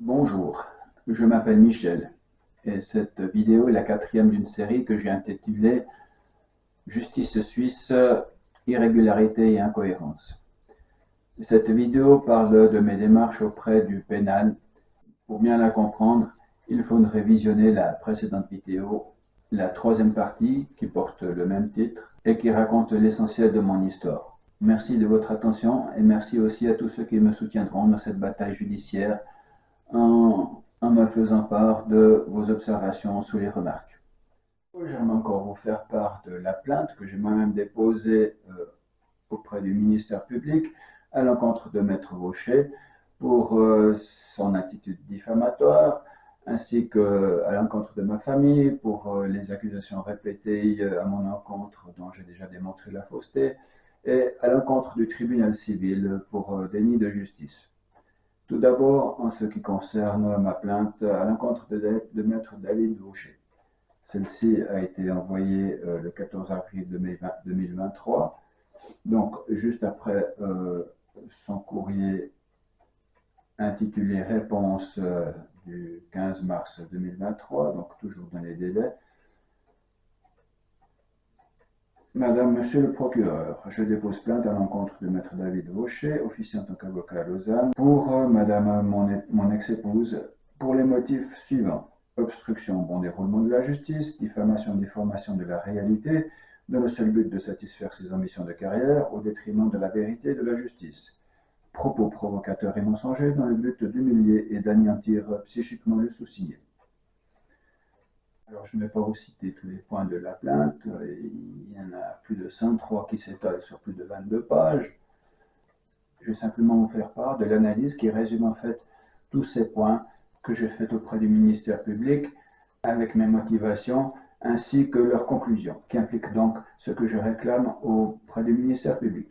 Bonjour, je m'appelle Michel et cette vidéo est la quatrième d'une série que j'ai intitulée Justice suisse, irrégularité et incohérence. Cette vidéo parle de mes démarches auprès du pénal. Pour bien la comprendre, il faudrait visionner la précédente vidéo, la troisième partie qui porte le même titre et qui raconte l'essentiel de mon histoire. Merci de votre attention et merci aussi à tous ceux qui me soutiendront dans cette bataille judiciaire en me faisant part de vos observations sous les remarques. J'aimerais encore vous faire part de la plainte que j'ai moi-même déposée auprès du ministère public à l'encontre de Maître Vaucher pour son attitude diffamatoire, ainsi qu'à l'encontre de ma famille pour les accusations répétées à mon encontre dont j'ai déjà démontré la fausseté, et à l'encontre du tribunal civil pour déni de justice. Tout d'abord, en ce qui concerne ma plainte à l'encontre de Maître David Vaucher. Celle-ci a été envoyée le 14 avril 2023, donc juste après son courrier intitulé Réponse du 15 mars 2023, donc toujours dans les délais. Madame, Monsieur le procureur, je dépose plainte à l'encontre de Maître David Vaucher, officier en tant qu'avocat à Lausanne, pour Madame mon ex-épouse, pour les motifs suivants. Obstruction au bon déroulement de la justice, diffamation, déformation de la réalité, dans le seul but de satisfaire ses ambitions de carrière, au détriment de la vérité et de la justice. Propos provocateurs et mensongers dans le but d'humilier et d'anéantir psychiquement le soucié. Alors, je ne vais pas vous citer tous les points de la plainte, il y en a plus de 103 qui s'étalent sur plus de 22 pages. Je vais simplement vous faire part de l'analyse qui résume en fait tous ces points que j'ai fait auprès du ministère public avec mes motivations ainsi que leurs conclusions, qui impliquent donc ce que je réclame auprès du ministère public.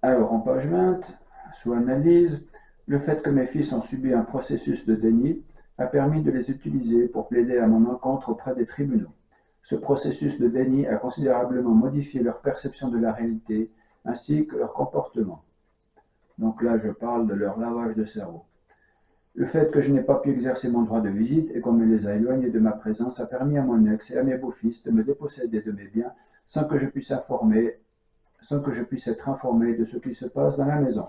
Alors, en page 20, sous analyse, le fait que mes fils ont subi un processus de déni a permis de les utiliser pour plaider à mon encontre auprès des tribunaux. Ce processus de déni a considérablement modifié leur perception de la réalité ainsi que leur comportement. Donc là, je parle de leur lavage de cerveau. Le fait que je n'ai pas pu exercer mon droit de visite et qu'on me les a éloignés de ma présence a permis à mon ex et à mes beaux-fils de me déposséder de mes biens sans que je puisse être informé de ce qui se passe dans la maison.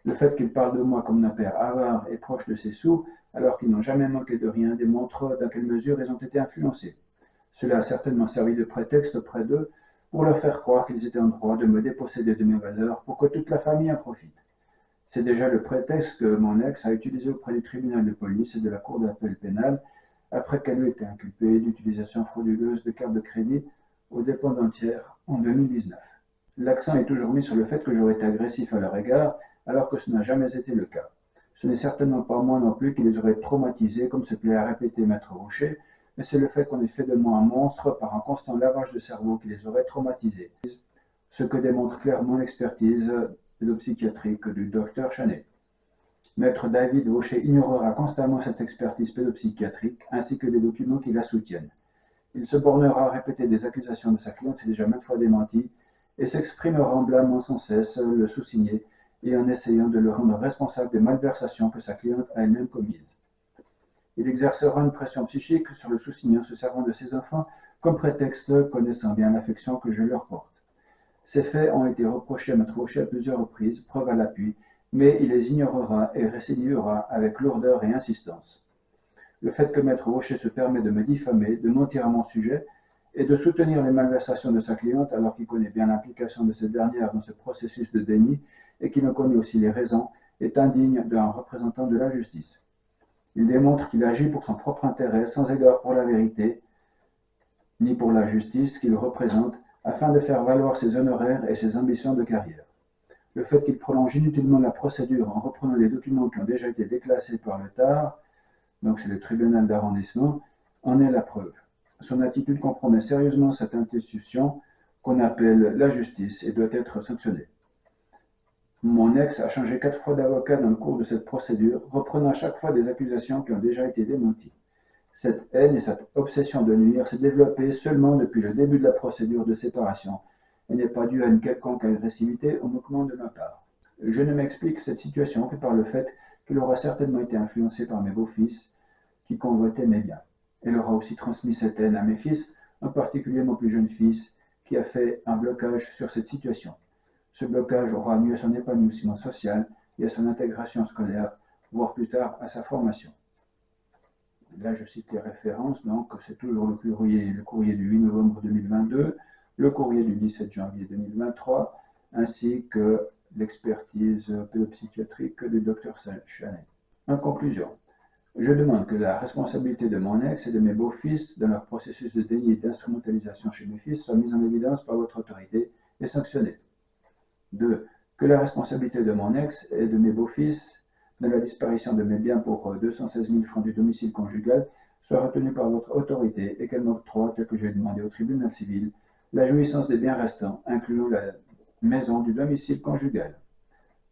Le fait qu'ils parlent de moi comme d'un père avare et proche de ses sous, alors qu'ils n'ont jamais manqué de rien, démontre dans quelle mesure ils ont été influencés. Cela a certainement servi de prétexte auprès d'eux pour leur faire croire qu'ils étaient en droit de me déposséder de mes valeurs pour que toute la famille en profite. C'est déjà le prétexte que mon ex a utilisé auprès du tribunal de police et de la cour d'appel pénale après qu'elle ait été inculpée d'utilisation frauduleuse de cartes de crédit aux dépendentiaires en 2019. L'accent est toujours mis sur le fait que j'aurais été agressif à leur égard, alors que ce n'a jamais été le cas. Ce n'est certainement pas moi non plus qui les aurais traumatisés, comme se plaît à répéter Maître Vaucher, mais c'est le fait qu'on ait fait de moi un monstre par un constant lavage de cerveau qui les aurait traumatisés. Ce que démontre clairement l'expertise pédopsychiatrique du docteur Chanet. Maître David Vaucher ignorera constamment cette expertise pédopsychiatrique ainsi que les documents qui la soutiennent. Il se bornera à répéter des accusations de sa cliente déjà maintes fois démenties et s'exprimera en blâmant sans cesse le sous-signé et en essayant de le rendre responsable des malversations que sa cliente a elle-même commises. Il exercera une pression psychique sur le sous-signé en se servant de ses enfants comme prétexte, connaissant bien l'affection que je leur porte. Ces faits ont été reprochés à Maître Vaucher à plusieurs reprises, preuve à l'appui, mais il les ignorera et récidivera avec lourdeur et insistance. Le fait que Maître Vaucher se permet de me diffamer, de mentir à mon sujet et de soutenir les malversations de sa cliente alors qu'il connaît bien l'implication de cette dernière dans ce processus de déni et qu'il en connaît aussi les raisons, est indigne d'un représentant de la justice. Il démontre qu'il agit pour son propre intérêt, sans égard pour la vérité, ni pour la justice qu'il représente, afin de faire valoir ses honoraires et ses ambitions de carrière. Le fait qu'il prolonge inutilement la procédure en reprenant des documents qui ont déjà été déclassés par le TAR, donc c'est le tribunal d'arrondissement, en est la preuve. Son attitude compromet sérieusement cette institution qu'on appelle la justice et doit être sanctionnée. Mon ex a changé 4 fois d'avocat dans le cours de cette procédure, reprenant à chaque fois des accusations qui ont déjà été démenties. Cette haine et cette obsession de nuire s'est développée seulement depuis le début de la procédure de séparation et n'est pas due à une quelconque agressivité ou moquement de ma part. Je ne m'explique cette situation que par le fait qu'il aura certainement été influencé par mes beaux-fils qui convoitaient mes biens. Elle aura aussi transmis cette haine à mes fils, en particulier mon plus jeune fils, qui a fait un blocage sur cette situation. Ce blocage aura nuit à son épanouissement social et à son intégration scolaire, voire plus tard à sa formation. Là, je cite les références, donc c'est toujours le courrier du 8 novembre 2022, le courrier du 17 janvier 2023, ainsi que l'expertise pédopsychiatrique du Dr Chanet. En conclusion, je demande que la responsabilité de mon ex et de mes beaux-fils dans leur processus de déni et d'instrumentalisation chez mes fils soit mise en évidence par votre autorité et sanctionnée. 2. Que la responsabilité de mon ex et de mes beaux-fils dans la disparition de mes biens pour 216 000 francs du domicile conjugal soit retenue par votre autorité et qu'elle m'octroie, tel que j'ai demandé au tribunal civil, la jouissance des biens restants, incluant la maison du domicile conjugal.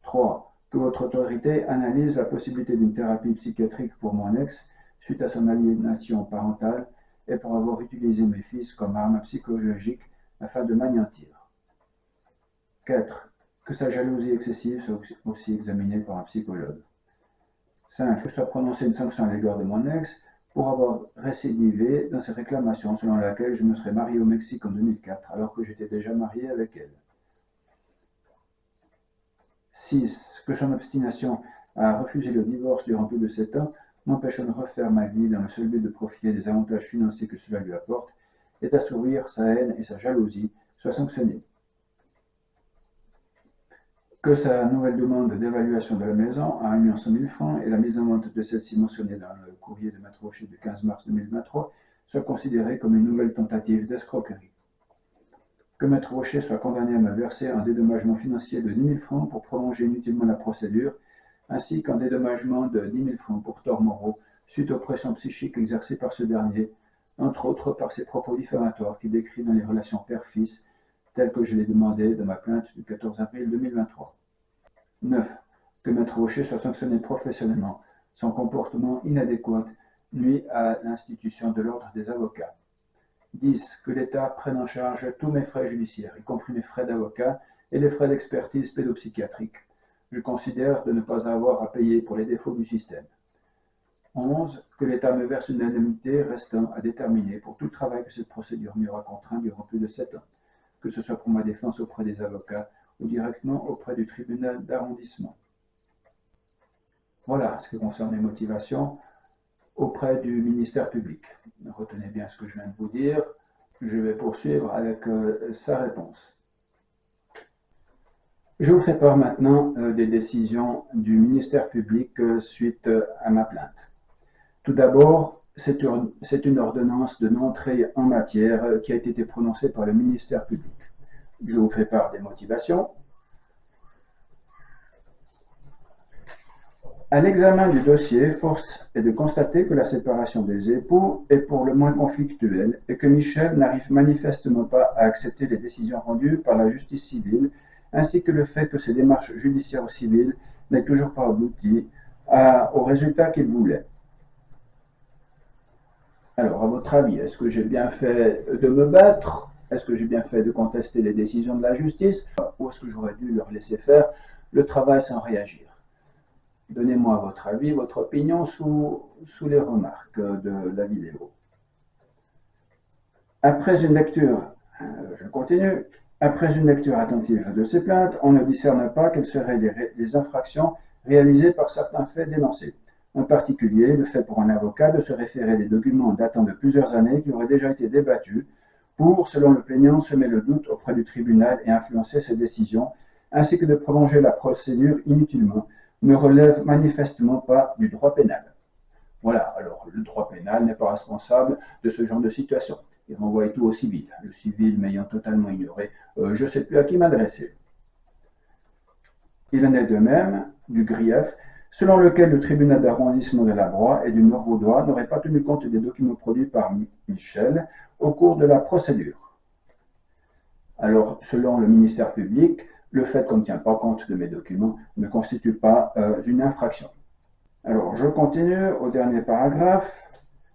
3. Que votre autorité analyse la possibilité d'une thérapie psychiatrique pour mon ex suite à son aliénation parentale et pour avoir utilisé mes fils comme arme psychologique afin de m'anéantir. 4. Que sa jalousie excessive soit aussi examinée par un psychologue. 5. Que soit prononcée une sanction à l'égard de mon ex pour avoir récidivé dans ses réclamations selon laquelle je me serais marié au Mexique en 2004 alors que j'étais déjà marié avec elle. 6. Que son obstination à refuser le divorce durant plus de 7 ans m'empêche de refaire ma vie dans le seul but de profiter des avantages financiers que cela lui apporte et d'assouvir sa haine et sa jalousie soit sanctionnée. Que sa nouvelle demande d'évaluation de la maison à 1 100 000 francs et la mise en vente de celle-ci mentionnée dans le courrier de Maître Rocher du 15 mars 2023 soit considérée comme une nouvelle tentative d'escroquerie. Que Maître Rocher soit condamné à me verser un dédommagement financier de 10 000 francs pour prolonger inutilement la procédure, ainsi qu'un dédommagement de 10 000 francs pour tort moraux suite aux pressions psychiques exercées par ce dernier, entre autres par ses propos diffamatoires qu'il décrit dans les relations père-fils, telles que je l'ai demandé dans ma plainte du 14 avril 2023. 9. Que Maître Rocher soit sanctionné professionnellement. Son comportement inadéquat nuit à l'institution de l'ordre des avocats. 10. Que l'État prenne en charge tous mes frais judiciaires, y compris mes frais d'avocat et les frais d'expertise pédopsychiatrique. Je considère de ne pas avoir à payer pour les défauts du système. 11. Que l'État me verse une indemnité restant à déterminer pour tout le travail que cette procédure m'y aura contraint durant plus de 7 ans, que ce soit pour ma défense auprès des avocats ou directement auprès du tribunal d'arrondissement. Voilà ce qui concerne les motivations auprès du ministère public. Retenez bien ce que je viens de vous dire. Je vais poursuivre avec sa réponse. Je vous fais part maintenant des décisions du ministère public suite à ma plainte. Tout d'abord, c'est une ordonnance de non-entrée en matière qui a été prononcée par le ministère public. Je vous fais part des motivations. À l'examen du dossier, force est de constater que la séparation des époux est pour le moins conflictuelle et que Michel n'arrive manifestement pas à accepter les décisions rendues par la justice civile, ainsi que le fait que ses démarches judiciaires ou civiles n'aient toujours pas abouti au résultat qu'il voulait. Alors, à votre avis, est-ce que j'ai bien fait de me battre? Est-ce que j'ai bien fait de contester les décisions de la justice? Ou est-ce que j'aurais dû leur laisser faire le travail sans réagir? Donnez-moi votre avis, votre opinion sous les remarques de la vidéo. Après une lecture, je continue, après une lecture attentive de ces plaintes, on ne discerne pas quelles seraient les infractions réalisées par certains faits dénoncés. En particulier, le fait pour un avocat de se référer à des documents datant de plusieurs années qui auraient déjà été débattus pour, selon le plaignant, semer le doute auprès du tribunal et influencer ses décisions, ainsi que de prolonger la procédure inutilement, ne relève manifestement pas du droit pénal. Voilà, alors le droit pénal n'est pas responsable de ce genre de situation. Il renvoie tout au civil. Le civil m'ayant totalement ignoré, je ne sais plus à qui m'adresser. Il en est de même du grief, selon lequel le tribunal d'arrondissement de la Broye et du Nord-Vaudois n'aurait pas tenu compte des documents produits par Michel au cours de la procédure. Alors, selon le ministère public, le fait qu'on ne tient pas compte de mes documents ne constitue pas une infraction. Alors, je continue au dernier paragraphe.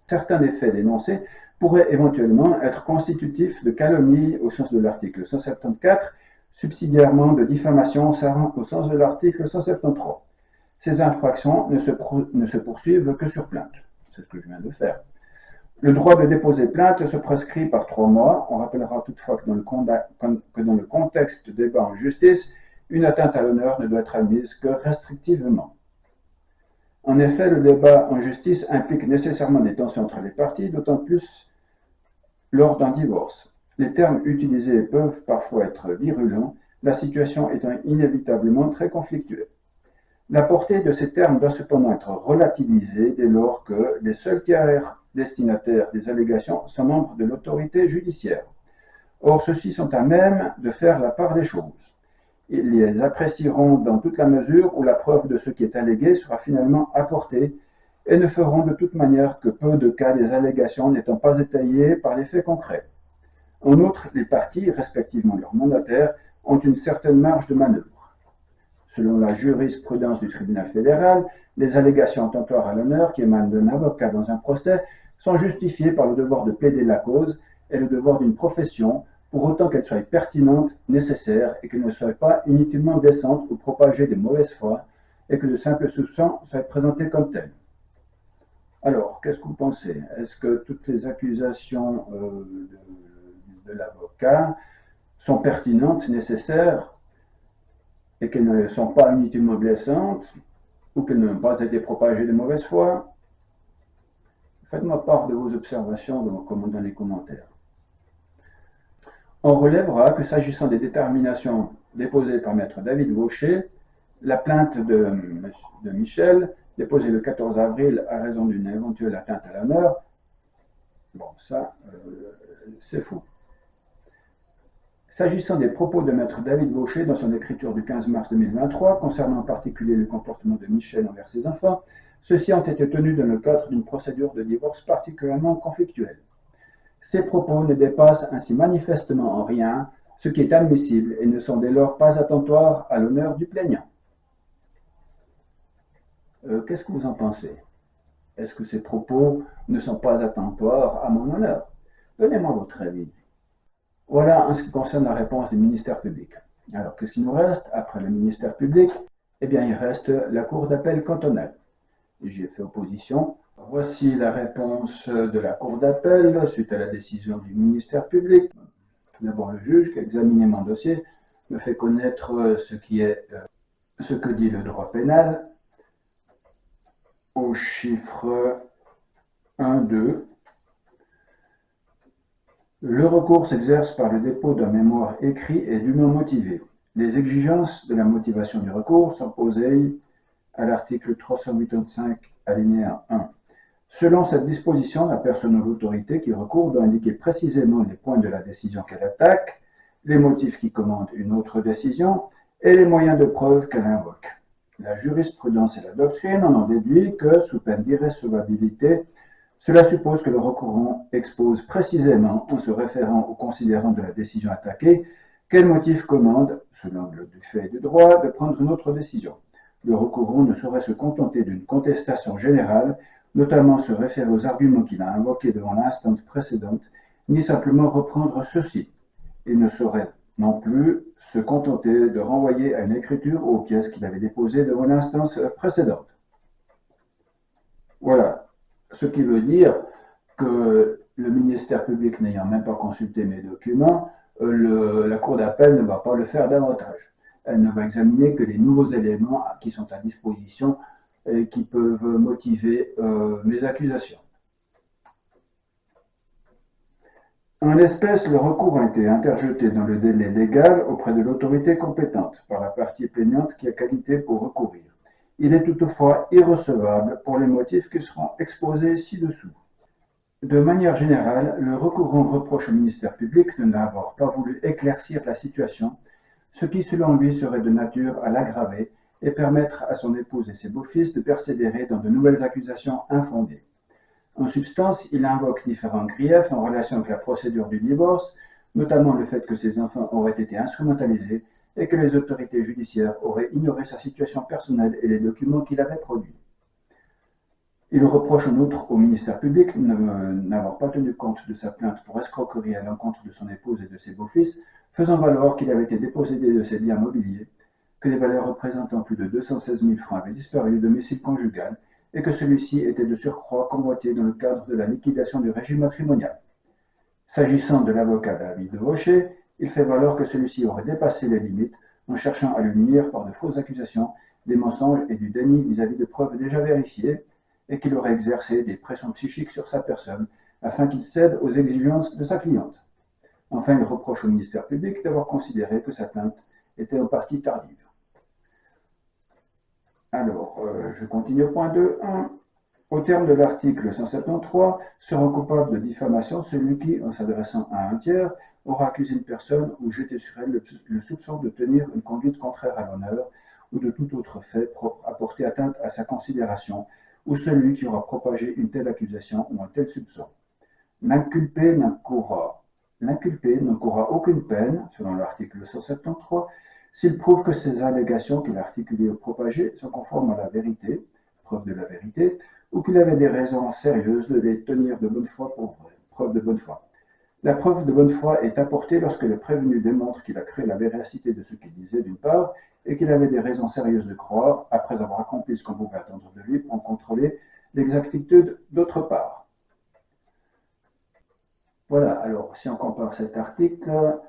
Certains des faits dénoncés pourraient éventuellement être constitutifs de calomnie au sens de l'article 174 subsidiairement de diffamation au sens de l'article 173. Ces infractions ne se poursuivent que sur plainte. C'est ce que je viens de faire. Le droit de déposer plainte se prescrit par 3 mois. On rappellera toutefois que dans le contexte de débat en justice, une atteinte à l'honneur ne doit être admise que restrictivement. En effet, le débat en justice implique nécessairement des tensions entre les parties, d'autant plus lors d'un divorce. Les termes utilisés peuvent parfois être virulents, la situation étant inévitablement très conflictuelle. La portée de ces termes doit cependant être relativisée dès lors que les seuls tiers destinataires des allégations sont membres de l'autorité judiciaire. Or, ceux-ci sont à même de faire la part des choses. Ils les apprécieront dans toute la mesure où la preuve de ce qui est allégué sera finalement apportée et ne feront de toute manière que peu de cas des allégations n'étant pas étayées par les faits concrets. En outre, les parties, respectivement leurs mandataires, ont une certaine marge de manœuvre. Selon la jurisprudence du tribunal fédéral, les allégations attentatoires à l'honneur qui émanent d'un avocat dans un procès sont justifiées par le devoir de plaider la cause et le devoir d'une profession, pour autant qu'elles soient pertinentes, nécessaires et qu'elles ne soient pas inutilement blessantes ou propagées de mauvaise foi et que de simples soupçons soient présentés comme tels. Alors, qu'est-ce que vous pensez? Est-ce que toutes les accusations de l'avocat sont pertinentes, nécessaires et qu'elles ne sont pas inutilement blessantes ou qu'elles n'ont pas été propagées de mauvaise foi? Faites-moi part de vos observations dans les commentaires. On relèvera que s'agissant des déterminations déposées par maître David Vaucher, la plainte de Michel, déposée le 14 avril à raison d'une éventuelle atteinte à l'honneur, bon, ça, c'est faux. S'agissant des propos de maître David Vaucher dans son écriture du 15 mars 2023, concernant en particulier le comportement de Michel envers ses enfants, ceux-ci ont été tenus dans le cadre d'une procédure de divorce particulièrement conflictuelle. Ces propos ne dépassent ainsi manifestement en rien ce qui est admissible et ne sont dès lors pas attentatoires à l'honneur du plaignant. Qu'est-ce que vous en pensez? Est-ce que ces propos ne sont pas attentatoires à mon honneur? Donnez-moi votre avis. Voilà en ce qui concerne la réponse du ministère public. Alors, qu'est-ce qu'il nous reste après le ministère public? Eh bien, il reste la Cour d'appel cantonale. J'y ai fait opposition. Voici la réponse de la Cour d'appel suite à la décision du ministère public. Tout d'abord, le juge qui a examiné mon dossier me fait connaître ce que dit le droit pénal au chiffre 1-2. Le recours s'exerce par le dépôt d'un mémoire écrit et dûment motivé. Les exigences de la motivation du recours sont posées à l'article 385 alinéa 1. Selon cette disposition, la personne ou l'autorité qui recourt doit indiquer précisément les points de la décision qu'elle attaque, les motifs qui commandent une autre décision et les moyens de preuve qu'elle invoque. La jurisprudence et la doctrine en ont déduit que, sous peine d'irrecevabilité, cela suppose que le recourant expose précisément, en se référant aux considérants de la décision attaquée, quel motif commande, selon le fait et du droit, de prendre une autre décision. Le recourant ne saurait se contenter d'une contestation générale, notamment se référer aux arguments qu'il a invoqués devant l'instance précédente, ni simplement reprendre ceux-ci. Il ne saurait non plus se contenter de renvoyer à une écriture ou aux pièces qu'il avait déposées devant l'instance précédente. Voilà. Ce qui veut dire que le ministère public n'ayant même pas consulté mes documents, la Cour d'appel ne va pas le faire davantage. Elle ne va examiner que les nouveaux éléments qui sont à disposition et qui peuvent motiver mes accusations. En l'espèce, le recours a été interjeté dans le délai légal auprès de l'autorité compétente par la partie plaignante qui a qualité pour recourir. Il est toutefois irrecevable pour les motifs qui seront exposés ci-dessous. De manière générale, le recourant reproche au ministère public de n'avoir pas voulu éclaircir la situation, ce qui selon lui serait de nature à l'aggraver et permettre à son épouse et ses beaux-fils de persévérer dans de nouvelles accusations infondées. En substance, il invoque différents griefs en relation avec la procédure du divorce, notamment le fait que ses enfants auraient été instrumentalisés et que les autorités judiciaires auraient ignoré sa situation personnelle et les documents qu'il avait produits. Il reproche en outre au ministère public n'avoir pas tenu compte de sa plainte pour escroquerie à l'encontre de son épouse et de ses beaux-fils, faisant valoir qu'il avait été dépossédé de ses biens mobiliers, que des valeurs représentant plus de 216 000 francs avaient disparu du domicile conjugal et que celui-ci était de surcroît convoité dans le cadre de la liquidation du régime matrimonial. S'agissant de l'avocat David Vaucher, il fait valoir que celui-ci aurait dépassé les limites en cherchant à lui nuire par de fausses accusations, des mensonges et du déni vis-à-vis de preuves déjà vérifiées, et qu'il aurait exercé des pressions psychiques sur sa personne afin qu'il cède aux exigences de sa cliente. Enfin, il reproche au ministère public d'avoir considéré que sa plainte était en partie tardive. Alors, je continue au point 2.1. Au terme de l'article 173, sera coupable de diffamation celui qui, en s'adressant à un tiers, aura accusé une personne ou jeté sur elle le soupçon de tenir une conduite contraire à l'honneur ou de tout autre fait propre à porter atteinte à sa considération, ou celui qui aura propagé une telle accusation ou un tel soupçon. L'inculpé n'encourra aucune peine, selon l'article 173, s'il prouve que ces allégations qu'il a articulées ou propagées sont conformes à la vérité, preuve de la vérité, ou qu'il avait des raisons sérieuses de les tenir de bonne foi pour vraies, preuve de bonne foi. La preuve de bonne foi est apportée lorsque le prévenu démontre qu'il a cru la véracité de ce qu'il disait d'une part, et qu'il avait des raisons sérieuses de croire, après avoir accompli ce qu'on pouvait attendre de lui, pour en contrôler l'exactitude d'autre part. Voilà, alors si on compare cet article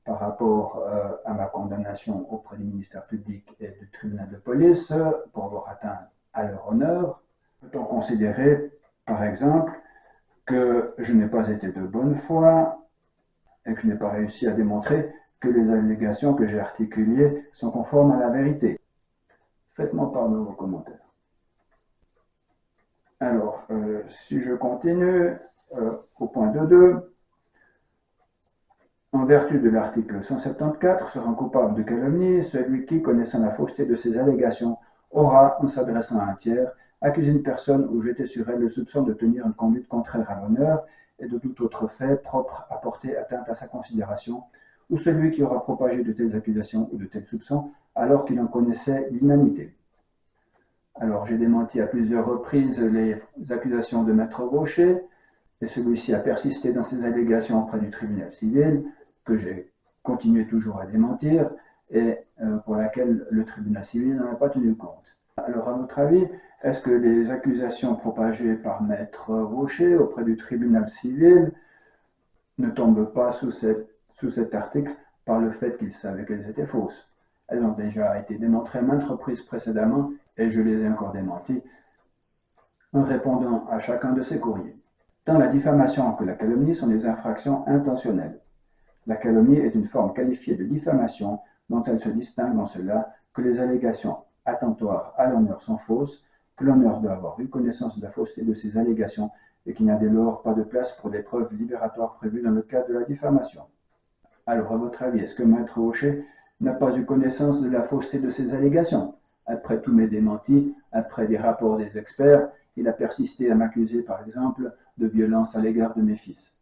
par rapport à ma condamnation auprès du ministère public et du tribunal de police pour avoir atteint à leur honneur, peut-on considérer, par exemple, que je n'ai pas été de bonne foi et que je n'ai pas réussi à démontrer que les allégations que j'ai articulées sont conformes à la vérité. Faites-moi part de vos commentaires. Alors, si je continue au point 2.2, en vertu de l'article 174, sera coupable de calomnie celui qui, connaissant la fausseté de ces allégations, aura, en s'adressant à un tiers, accusé une personne ou jeté sur elle le soupçon de tenir une conduite contraire à l'honneur et de tout autre fait propre à porter atteinte à sa considération, ou celui qui aura propagé de telles accusations ou de tels soupçons alors qu'il en connaissait l'inanité. Alors, j'ai démenti à plusieurs reprises les accusations de Maître Vaucher, et celui-ci a persisté dans ses allégations auprès du tribunal civil, que j'ai continué toujours à démentir, et pour laquelle le tribunal civil n'en a pas tenu compte. Alors, à votre avis, est-ce que les accusations propagées par Maître Vaucher auprès du tribunal civil ne tombent pas sous cet article par le fait qu'il savait qu'elles étaient fausses? Elles ont déjà été démontrées maintes reprises précédemment, et je les ai encore démenties en répondant à chacun de ces courriers. Tant la diffamation que la calomnie sont des infractions intentionnelles. La calomnie est une forme qualifiée de diffamation dont elle se distingue en cela que les allégations attentatoires à l'honneur sont fausses, que l'honneur doit avoir eu connaissance de la fausseté de ces allégations et qu'il n'y a dès lors pas de place pour des preuves libératoires prévues dans le cadre de la diffamation. Alors, à votre avis, est-ce que Maître Vaucher n'a pas eu connaissance de la fausseté de ces allégations? Après tous mes démentis, après les rapports des experts, il a persisté à m'accuser, par exemple, de violence à l'égard de mes fils.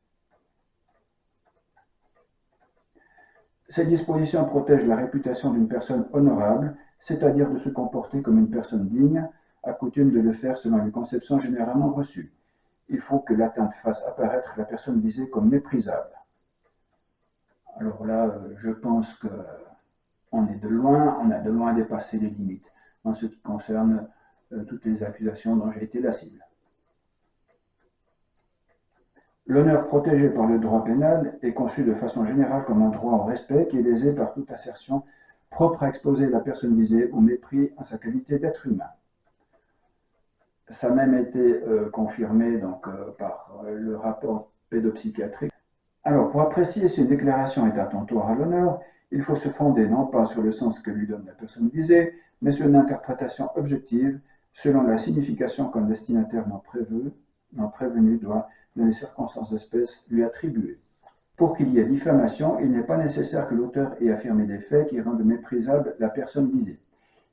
Ces dispositions protègent la réputation d'une personne honorable, c'est-à-dire de se comporter comme une personne digne, à coutume de le faire selon une conception généralement reçue. Il faut que l'atteinte fasse apparaître la personne visée comme méprisable. Alors là, je pense qu'on est de loin, on a de loin dépassé les limites en ce qui concerne toutes les accusations dont j'ai été la cible. L'honneur protégé par le droit pénal est conçu de façon générale comme un droit au respect qui est lésé par toute assertion propre à exposer la personne visée au mépris en sa qualité d'être humain. Ça a même été confirmé donc, par le rapport pédopsychiatrique. Alors, pour apprécier si une déclaration est attentatoire à l'honneur, il faut se fonder non pas sur le sens que lui donne la personne visée, mais sur une interprétation objective selon la signification qu'un destinataire non prévenu doit, dans les circonstances d'espèce, lui attribuer. Pour qu'il y ait diffamation, il n'est pas nécessaire que l'auteur ait affirmé des faits qui rendent méprisable la personne visée.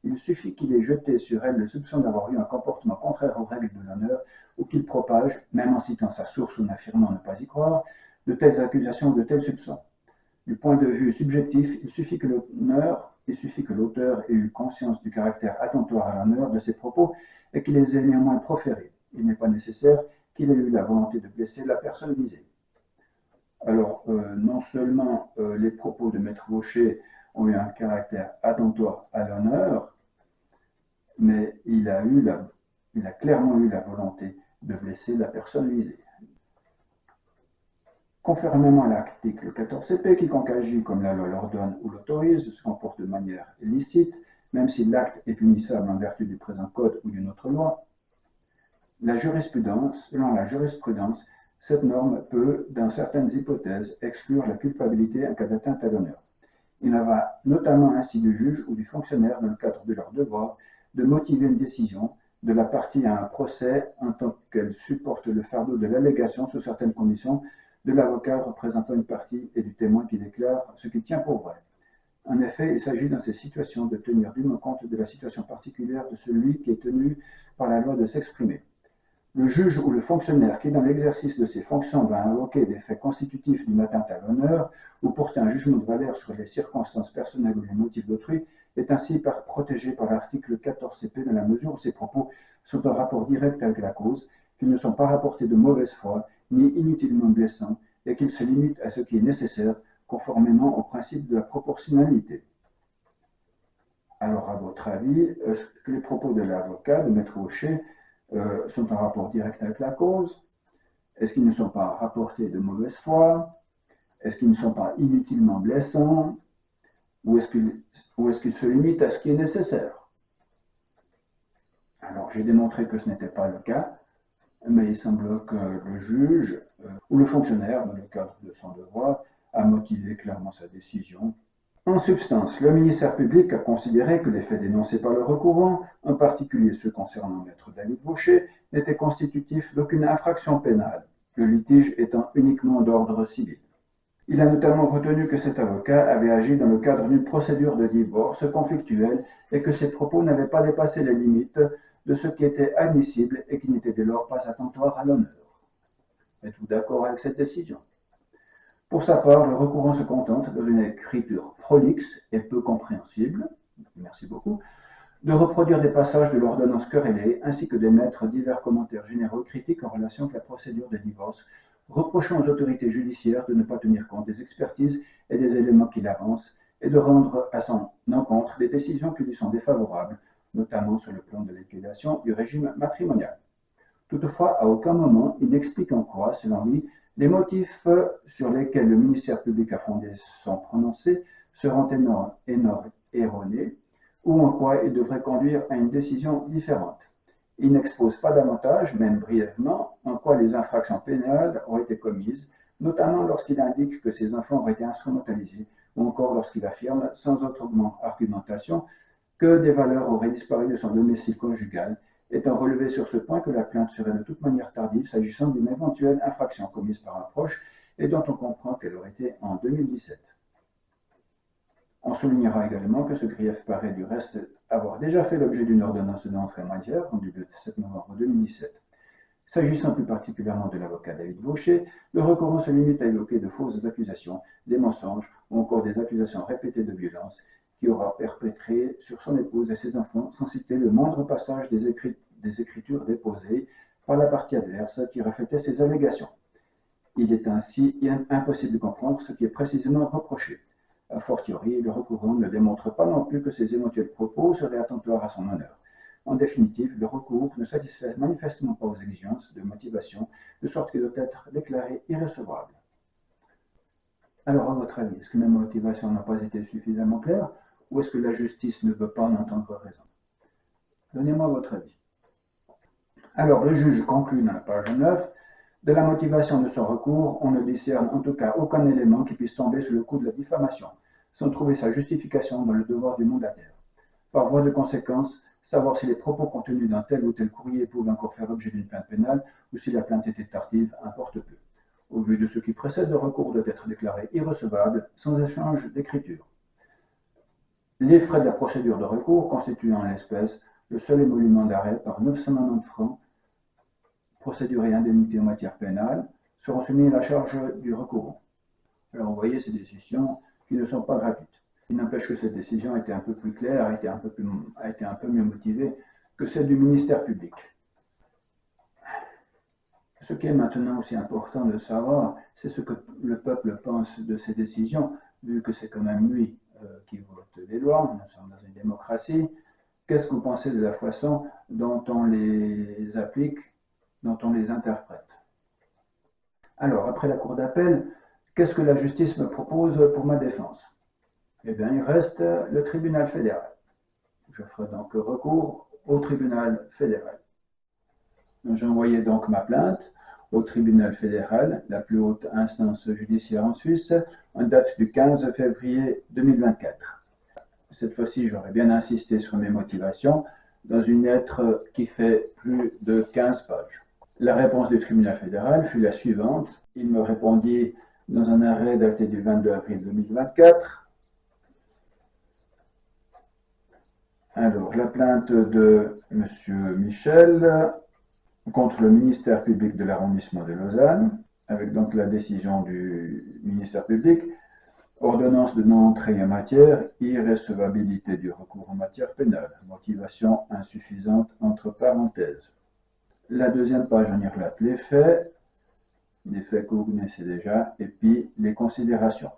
Il suffit qu'il ait jeté sur elle le soupçon d'avoir eu un comportement contraire aux règles de l'honneur ou qu'il propage, même en citant sa source ou en affirmant ne pas y croire, de telles accusations ou de tels soupçons. Du point de vue subjectif, il suffit que l'auteur ait eu conscience du caractère attentatoire à l'honneur de ses propos et qu'il les ait néanmoins proférés. Il n'est pas nécessaire qu'il ait eu la volonté de blesser la personne visée. Alors, non seulement les propos de Maître Gaucher ont eu un caractère attentoire à l'honneur, mais il a clairement eu la volonté de blesser la personne visée. Conformément à l'article 14 CP, quiconque agit comme la loi l'ordonne ou l'autorise se comporte de manière illicite, même si l'acte est punissable en vertu du présent code ou d'une autre loi. Selon la jurisprudence, cette norme peut, dans certaines hypothèses, exclure la culpabilité en cas d'atteinte à l'honneur. Il en va notamment ainsi du juge ou du fonctionnaire dans le cadre de leur devoir de motiver une décision de la partie à un procès en tant qu'elle supporte le fardeau de l'allégation sous certaines conditions de l'avocat représentant une partie et du témoin qui déclare ce qu'il tient pour vrai. En effet, il s'agit dans ces situations de tenir dûment compte de la situation particulière de celui qui est tenu par la loi de s'exprimer. Le juge ou le fonctionnaire qui, dans l'exercice de ses fonctions, va invoquer des faits constitutifs d'une atteinte à l'honneur ou porter un jugement de valeur sur les circonstances personnelles ou les motifs d'autrui est ainsi protégé par l'article 14 CP dans la mesure où ses propos sont en rapport direct avec la cause, qu'ils ne sont pas rapportés de mauvaise foi ni inutilement blessants et qu'ils se limitent à ce qui est nécessaire conformément au principe de la proportionnalité. Alors, à votre avis, est-ce que les propos de l'avocat, de Maître Gaucher, sont en rapport direct avec la cause? Est-ce qu'ils ne sont pas rapportés de mauvaise foi? Est-ce qu'ils ne sont pas inutilement blessants? Ou est-ce qu'ils se limitent à ce qui est nécessaire? Alors, j'ai démontré que ce n'était pas le cas, mais il semble que le juge ou le fonctionnaire, dans le cadre de son devoir, a motivé clairement sa décision. En substance, le ministère public a considéré que les faits dénoncés par le recourant, en particulier ceux concernant Maître David Gaucher, n'étaient constitutifs d'aucune infraction pénale, le litige étant uniquement d'ordre civil. Il a notamment retenu que cet avocat avait agi dans le cadre d'une procédure de divorce conflictuelle et que ses propos n'avaient pas dépassé les limites de ce qui était admissible et qui n'était dès lors pas attentoire à l'honneur. Êtes-vous d'accord avec cette décision? Pour sa part, le recourant se contente, dans une écriture prolixe et peu compréhensible, merci beaucoup, de reproduire des passages de l'ordonnance querellée, ainsi que d'émettre divers commentaires généraux critiques en relation avec la procédure de divorce, reprochant aux autorités judiciaires de ne pas tenir compte des expertises et des éléments qu'il avance, et de rendre à son encontre des décisions qui lui sont défavorables, notamment sur le plan de liquidation du régime matrimonial. Toutefois, à aucun moment, il n'explique en quoi, selon lui, les motifs sur lesquels le ministère public a fondé son prononcé seront erronés ou en quoi il devrait conduire à une décision différente. Il n'expose pas davantage, même brièvement, en quoi les infractions pénales ont été commises, notamment lorsqu'il indique que ses enfants ont été instrumentalisés, ou encore lorsqu'il affirme, sans autre argumentation, que des valeurs auraient disparu de son domicile conjugal, étant relevé sur ce point que la plainte serait de toute manière tardive s'agissant d'une éventuelle infraction commise par un proche et dont on comprend qu'elle aurait été en 2017. On soulignera également que ce grief paraît du reste avoir déjà fait l'objet d'une ordonnance d'entrée en matière rendue le 7 novembre 2017. S'agissant plus particulièrement de l'avocat David Gaucher, le recourant se limite à évoquer de fausses accusations, des mensonges ou encore des accusations répétées de violence qu'il aura perpétrées sur son épouse et ses enfants, sans citer le moindre passage des écritures déposées par la partie adverse qui reflétait ces allégations. Il est ainsi impossible de comprendre ce qui est précisément reproché. A fortiori, le recourant ne démontre pas non plus que ces éventuels propos seraient attentatoires à son honneur. En définitive, le recours ne satisfait manifestement pas aux exigences de motivation, de sorte qu'il doit être déclaré irrecevable. Alors, à votre avis, est-ce que mes motivations n'ont pas été suffisamment claires, ou est-ce que la justice ne veut pas en entendre raison? Donnez-moi votre avis. Alors, le juge conclut dans la page 9, de la motivation de son recours, on ne discerne en tout cas aucun élément qui puisse tomber sous le coup de la diffamation, sans trouver sa justification dans le devoir du mandataire. Par voie de conséquence, savoir si les propos contenus dans tel ou tel courrier pouvaient encore faire l'objet d'une plainte pénale ou si la plainte était tardive importe peu. Au vu de ce qui précède, le recours doit être déclaré irrecevable sans échange d'écriture. Les frais de la procédure de recours constituent en l'espèce le seul émolument d'arrêt par 990 francs, procédure et indemnité en matière pénale, seront soumis à la charge du recourant. Alors vous voyez, ces décisions qui ne sont pas gratuites. Il n'empêche que cette décision a été un peu plus claire, a été un peu mieux motivée que celle du ministère public. Ce qui est maintenant aussi important de savoir, c'est ce que le peuple pense de ces décisions, vu que c'est quand même lui qui vote les lois, nous sommes dans une démocratie. Qu'est-ce que vous pensez de la façon dont on les applique, dont on les interprète? Alors, après la cour d'appel, qu'est-ce que la justice me propose pour ma défense? Eh bien, il reste le tribunal fédéral. Je ferai donc recours au tribunal fédéral. J'ai envoyé donc ma plainte au tribunal fédéral, la plus haute instance judiciaire en Suisse, en date du 15 février 2024. Cette fois-ci, j'aurais bien insisté sur mes motivations dans une lettre qui fait plus de 15 pages. La réponse du tribunal fédéral fut la suivante. Il me répondit dans un arrêt daté du 22 avril 2024. Alors, la plainte de M. Michel contre le ministère public de l'arrondissement de Lausanne, avec donc la décision du ministère public, ordonnance de non-entrée en matière, irrecevabilité du recours en matière pénale, motivation insuffisante entre parenthèses. La deuxième page, on y relate les faits que vous connaissez déjà, et puis les considérations.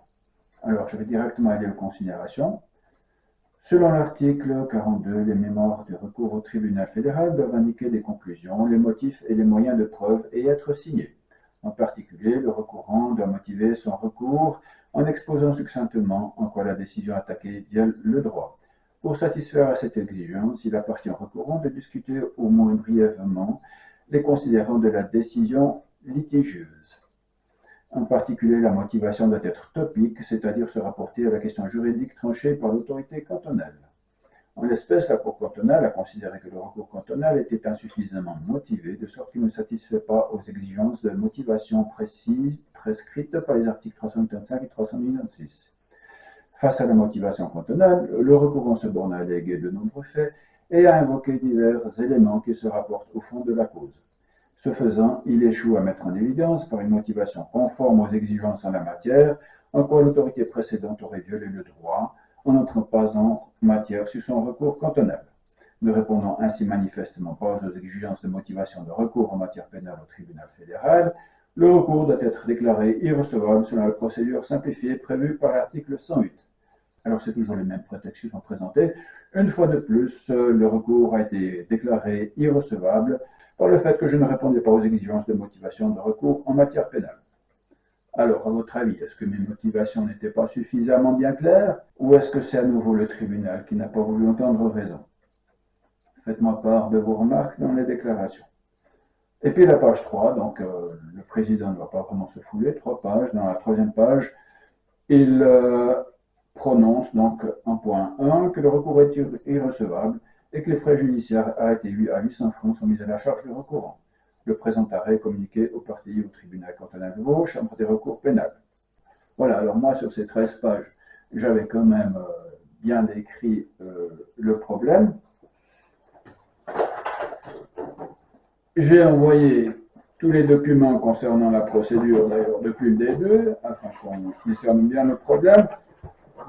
Alors, je vais directement aller aux considérations. Selon l'article 42, les mémoires du recours au tribunal fédéral doivent indiquer des conclusions, les motifs et les moyens de preuve et être signés. En particulier, le recourant doit motiver son recours en exposant succinctement en quoi la décision attaquée viole le droit. Pour satisfaire à cette exigence, il appartient au recourant de discuter au moins brièvement les considérants de la décision litigieuse. En particulier, la motivation doit être topique, c'est-à-dire se rapporter à la question juridique tranchée par l'autorité cantonale. En l'espèce, la Cour cantonale a considéré que le recours cantonal était insuffisamment motivé, de sorte qu'il ne satisfait pas aux exigences de motivation précises prescrites par les articles 385 et 396. Face à la motivation cantonale, le recourant se borne à alléguer de nombreux faits et à invoquer divers éléments qui se rapportent au fond de la cause. Ce faisant, il échoue à mettre en évidence, par une motivation conforme aux exigences en la matière, en quoi l'autorité précédente aurait violé le droit, en n'entrant pas en matière sur son recours cantonal. Ne répondant ainsi manifestement pas aux exigences de motivation de recours en matière pénale au tribunal fédéral, le recours doit être déclaré irrecevable selon la procédure simplifiée prévue par l'article 108. Alors c'est toujours les mêmes prétextes qui sont présentés. Une fois de plus, le recours a été déclaré irrecevable par le fait que je ne répondais pas aux exigences de motivation de recours en matière pénale. Alors, à votre avis, est-ce que mes motivations n'étaient pas suffisamment bien claires, ou est-ce que c'est à nouveau le tribunal qui n'a pas voulu entendre raison? Faites-moi part de vos remarques dans les déclarations. Et puis la page 3, donc le président ne va pas vraiment se fouler, 3 pages. Dans la troisième page, il prononce donc en point 1 que le recours est irrecevable et que les frais judiciaires arrêtés à 800 francs sont mis à la charge du recourant. Le présent arrêt est communiqué aux parties au tribunal cantonal de Vaud, chambre des recours pénals. Voilà, alors moi sur ces 13 pages, j'avais quand même bien décrit le problème. J'ai envoyé tous les documents concernant la procédure, d'ailleurs depuis le début, afin qu'on discerne bien le problème,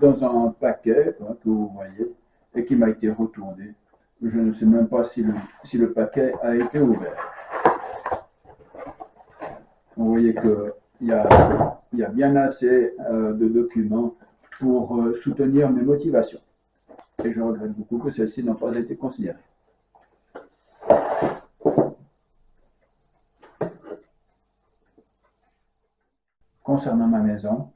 dans un paquet que vous voyez, et qui m'a été retourné. Je ne sais même pas si le paquet a été ouvert. Vous voyez qu'il y a bien assez de documents pour soutenir mes motivations. Et je regrette beaucoup que celles-ci n'ont pas été considérées. Concernant ma maison,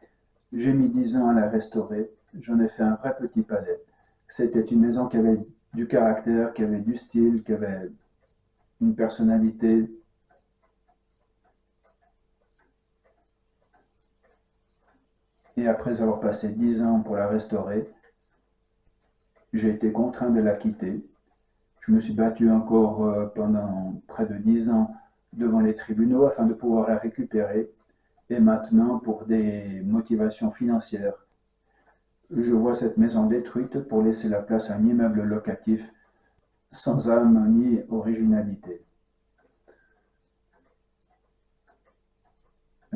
j'ai mis 10 ans à la restaurer. J'en ai fait un vrai petit palais. C'était une maison qui avait du caractère, qui avait du style, qui avait une personnalité. Et après avoir passé 10 ans pour la restaurer, j'ai été contraint de la quitter. Je me suis battu encore pendant près de 10 ans devant les tribunaux afin de pouvoir la récupérer. Et maintenant, pour des motivations financières, je vois cette maison détruite pour laisser la place à un immeuble locatif sans âme ni originalité.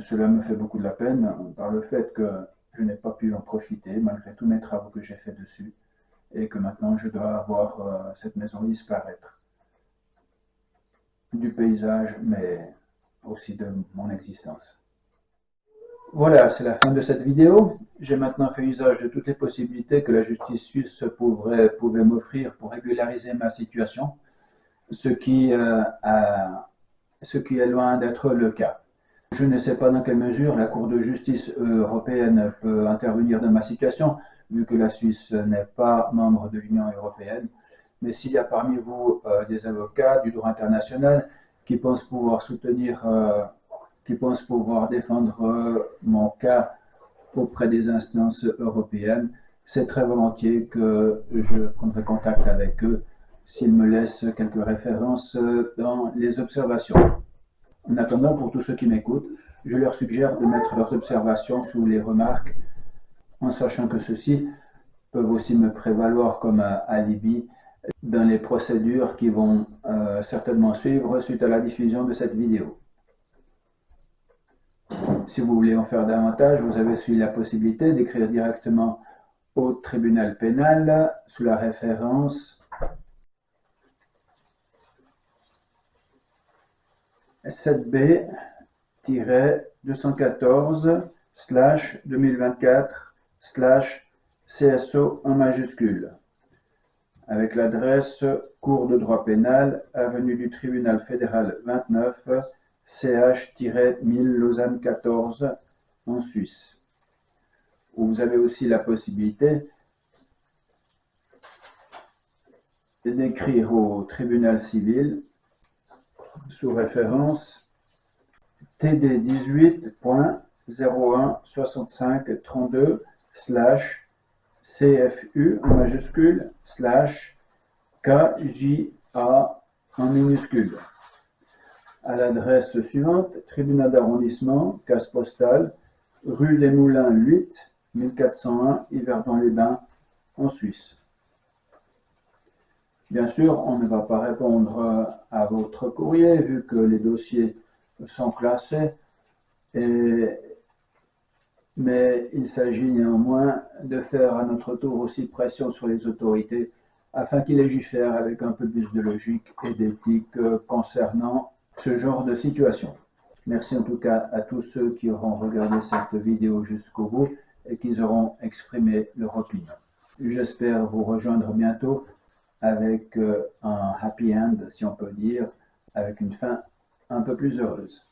Cela me fait beaucoup de la peine par le fait que je n'ai pas pu en profiter malgré tous mes travaux que j'ai faits dessus et que maintenant je dois voir cette maison disparaître du paysage, mais aussi de mon existence. Voilà, c'est la fin de cette vidéo. J'ai maintenant fait usage de toutes les possibilités que la justice suisse pouvait m'offrir pour régulariser ma situation, ce qui est loin d'être le cas. Je ne sais pas dans quelle mesure la Cour de justice européenne peut intervenir dans ma situation, vu que la Suisse n'est pas membre de l'Union européenne. Mais s'il y a parmi vous des avocats du droit international qui pensent pouvoir défendre mon cas auprès des instances européennes, c'est très volontiers que je prendrai contact avec eux s'ils me laissent quelques références dans les observations. En attendant, pour tous ceux qui m'écoutent, je leur suggère de mettre leurs observations sous les remarques, en sachant que ceux-ci peuvent aussi me prévaloir comme alibi dans les procédures qui vont certainement suivre suite à la diffusion de cette vidéo. Si vous voulez en faire davantage, vous avez aussi la possibilité d'écrire directement au tribunal pénal sous la référence 7B-214/2024/CSO en majuscule, avec l'adresse Cour de droit pénal, avenue du Tribunal fédéral 29, CH-1000 Lausanne 14 en Suisse. Vous avez aussi la possibilité d'écrire au tribunal civil sous référence TD 18.016532/CFU en majuscule /KJA en minuscule, à l'adresse suivante: tribunal d'arrondissement, case postale, rue des Moulins 8, 1401, Yverdon-les-Bains, en Suisse. Bien sûr, on ne va pas répondre à votre courrier vu que les dossiers sont classés, mais il s'agit néanmoins de faire à notre tour aussi pression sur les autorités afin qu'ils légifèrent avec un peu plus de logique et d'éthique concernant ce genre de situation. Merci en tout cas à tous ceux qui auront regardé cette vidéo jusqu'au bout et qui auront exprimé leur opinion. J'espère vous rejoindre bientôt avec un happy end, si on peut dire, avec une fin un peu plus heureuse.